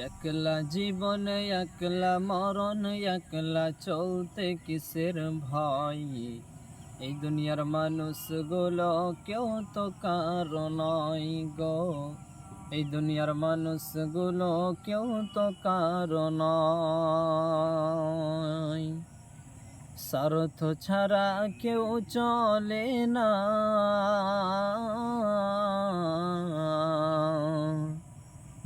একলা জীবনে একলা মরণ, একলা চলতে কিসের ভয়। এই দুনিয়ার মানুষগুলো কেউ তো কারো নয় গো। এই দুনিয়ার মানুষগুলো কেউ তো কারো নয়। স্বার্থ ছাড়া কেউ চলে না,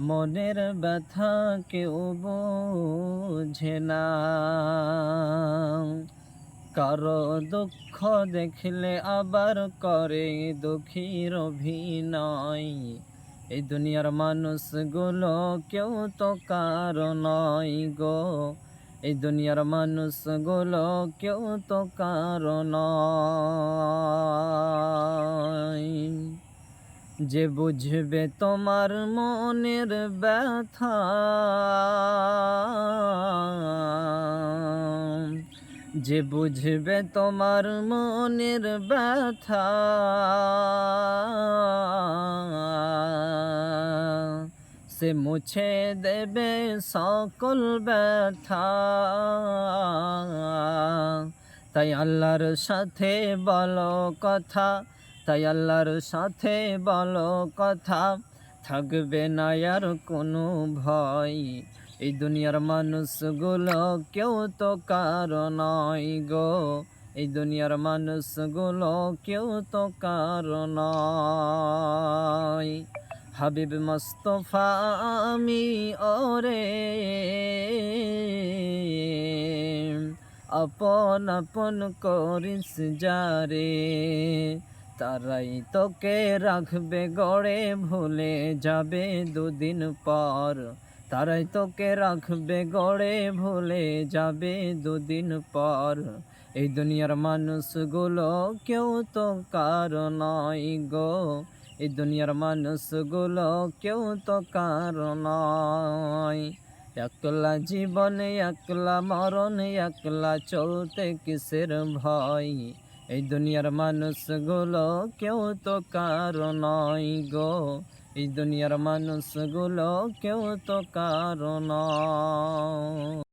মনের ব্যথা কেউ বোঝে না। কারো দুঃখ দেখলে আবার করে দুঃখীর অভিনয়। এই দুনিয়ার মানুষগুলো কেউ তো কারো নয় গো। এই দুনিয়ার মানুষগুলো কেউ তো কারো নয়। যে বুঝবে তোমার মনের ব্যথা, যে বুঝবে তোমার মনের ব্যথা, সে মুছে দেবে সকল ব্যথা। তাই আল্লাহর সাথে বলো কথা, তাই আল্লাহর সাথে বলো কথা, থাকবে না আর কোনো ভয়। এই দুনিয়ার মানুষগুলো কেউ তো কারো নয় গো। এই দুনিয়ার মানুষগুলো কেউ তো কারো নয়। হাবিব মুস্তাফা আমি ওরে, আপন আপন করিস যারে, তারাই তোকে রাখবে গড়ে, ভুলে যাবে দুদিন পর। তারাই তোকে রাখবে গড়ে, ভুলে যাবে দুদিন পর। এই দুনিয়ার মানুষগুলো কেউ তো কারো নয় গো। এই দুনিয়ার মানুষগুলো কেউ তো কারো নয়। একলা জীবনে একলা মরণ, একলা চলতে কিসের ভয়। এই দুনিয়ার মানুষগুলো কেউ তো কারো নয় গো। এই দুনিয়ার মানুষগুলো কেউ তো কারো নয়।